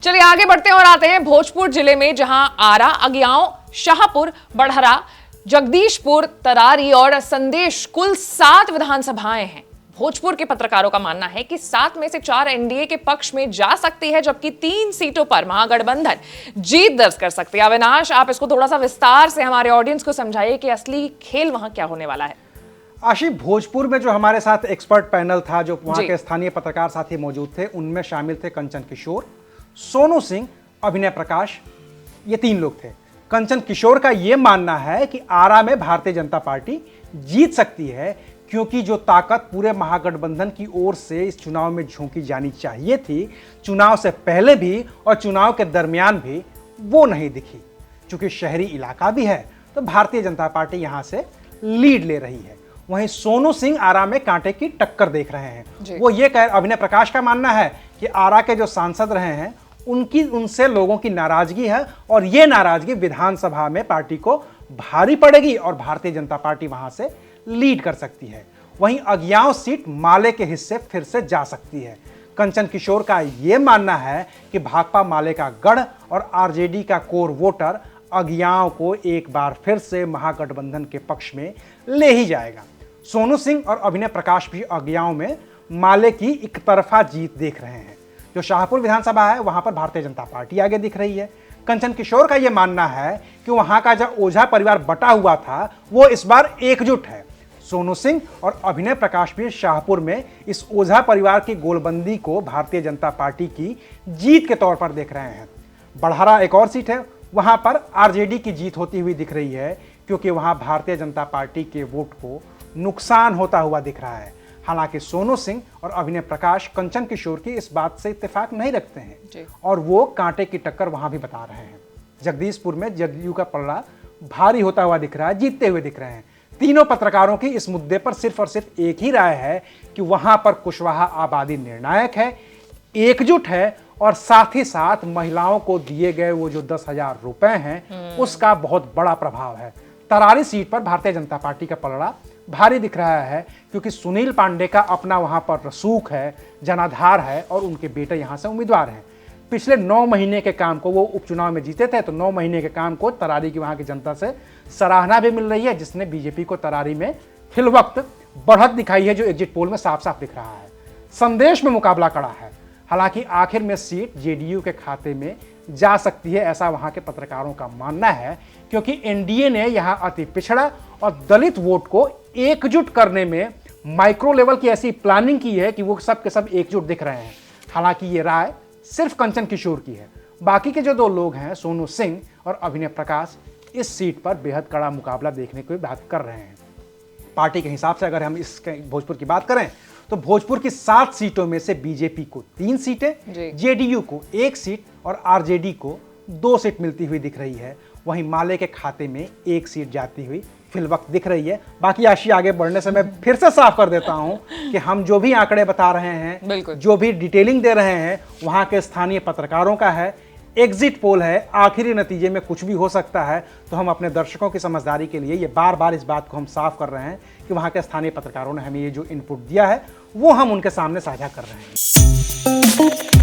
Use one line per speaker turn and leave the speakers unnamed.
चलिए आगे बढ़ते हैं और आते हैं भोजपुर जिले में, जहां आरा, अगियाओं, शाहपुर, बढ़हरा, जगदीशपुर, तरारी और संदेश कुल 7 विधानसभाएं हैं। भोजपुर के पत्रकारों का मानना है कि 7 में से 4 एनडीए के पक्ष में जा सकती है, जबकि 3 सीटों पर महागठबंधन जीत दर्ज कर सकती है। अविनाश, आप इसको थोड़ा सा विस्तार से हमारे ऑडियंस को समझाइए कि असली खेल वहां क्या होने वाला है।
आशी, भोजपुर में जो हमारे साथ एक्सपर्ट पैनल था, जो वहां के स्थानीय पत्रकार साथी मौजूद थे, उनमें शामिल थे कंचन किशोर, सोनू सिंह, अभिनय प्रकाश, ये 3 लोग थे। कंचन किशोर का यह मानना है कि आरा में भारतीय जनता पार्टी जीत सकती है, क्योंकि जो ताकत पूरे महागठबंधन की ओर से इस चुनाव में झोंकी जानी चाहिए थी, चुनाव से पहले भी और चुनाव के दरमियान भी, वो नहीं दिखी। चूंकि शहरी इलाका भी है, तो भारतीय जनता पार्टी यहां से लीड ले रही है। वहीं सोनू सिंह आरा में कांटे की टक्कर देख रहे हैं। वो ये कह, अभिनय प्रकाश का मानना है कि आरा के जो सांसद रहे हैं, उनसे लोगों की नाराजगी है, और ये नाराजगी विधानसभा में पार्टी को भारी पड़ेगी और भारतीय जनता पार्टी वहां से लीड कर सकती है। वहीं अगियाओं सीट माले के हिस्से फिर से जा सकती है। कंचन किशोर का यह मानना है कि भाकपा माले का गढ़ और आरजेडी का कोर वोटर अगियाओं को एक बार फिर से महागठबंधन के पक्ष में ले ही जाएगा। सोनू सिंह और अभिनय प्रकाश भी अगियाओं में माले की एक तरफा जीत देख रहे हैं। जो शाहपुर विधानसभा है, वहां पर भारतीय जनता पार्टी आगे दिख रही है। कंचन किशोर का यह मानना है कि वहां का जो ओझा परिवार बटा हुआ था, वो इस बार एकजुट है। सोनू सिंह और अभिनय प्रकाश भी शाहपुर में इस ओझा परिवार की गोलबंदी को भारतीय जनता पार्टी की जीत के तौर पर देख रहे हैं। बढ़हरा एक और सीट है, वहां पर आरजेडी की जीत होती हुई दिख रही है, क्योंकि वहां भारतीय जनता पार्टी के वोट को नुकसान होता हुआ दिख रहा है। हालांकि सोनू सिंह और अभिनय प्रकाश कंचन किशोर की इस बात से इत्तेफाक नहीं रखते हैं और वो कांटे की टक्कर वहां भी बता रहे हैं। जगदीशपुर में जदयू का पलड़ा भारी होता हुआ दिख रहा है, जीतते हुए दिख रहे हैं। तीनों पत्रकारों की इस मुद्दे पर सिर्फ और सिर्फ एक ही राय है कि वहां पर कुशवाहा आबादी निर्णायक है, एकजुट है, और साथ ही साथ महिलाओं को दिए गए वो जो 10,000 रुपए हैं, उसका बहुत बड़ा प्रभाव है। तरारी सीट पर भारतीय जनता पार्टी का पलड़ा भारी दिख रहा है, क्योंकि सुनील पांडे का अपना वहां पर रसूख है, जनाधार है, और उनके बेटे यहां से उम्मीदवार हैं। पिछले 9 महीने के काम को वो उपचुनाव में जीते थे, तो 9 महीने के काम को तरारी की वहां की जनता से सराहना भी मिल रही है, जिसने बीजेपी को तरारी में फिलवक्त बढ़त दिखाई है, जो एग्जिट पोल में साफ साफ दिख रहा है। संदेश में मुकाबला कड़ा है, हालांकि आखिर में सीट जेडीयू के खाते में जा सकती है, ऐसा वहां के पत्रकारों का मानना है, क्योंकि एनडीए ने यहां अति पिछड़ा और दलित वोट को एकजुट करने में माइक्रो लेवल की ऐसी प्लानिंग की है कि वो सब के सब एकजुट दिख रहे हैं। हालांकि ये राय सिर्फ कंचन किशोर की है। बाकी के जो 2 लोग हैं, सोनू सिंह और अभिनय प्रकाश, इस सीट पर बेहद कड़ा मुकाबला देखने की बात कर रहे हैं। पार्टी के हिसाब से अगर हम इस भोजपुर की बात करें, तो भोजपुर की 7 सीटों में से बीजेपी को 3 सीटें, जेडीयू को 1 सीट और आरजेडी को 2 सीट मिलती हुई दिख रही है। वहीं माले के खाते में 1 सीट जाती हुई फिलवक्त दिख रही है। बाकी आशी, आगे बढ़ने से मैं फिर से साफ कर देता हूं कि हम जो भी आंकड़े बता रहे हैं, जो भी डिटेलिंग दे रहे हैं, वहां के स्थानीय पत्रकारों का है, एग्जिट पोल है, आखिरी नतीजे में कुछ भी हो सकता है। तो हम अपने दर्शकों की समझदारी के लिए ये बार बार इस बात को हम साफ कर रहे हैं कि वहां के स्थानीय पत्रकारों ने हमें ये जो इनपुट दिया है, वो हम उनके सामने साझा कर रहे हैं।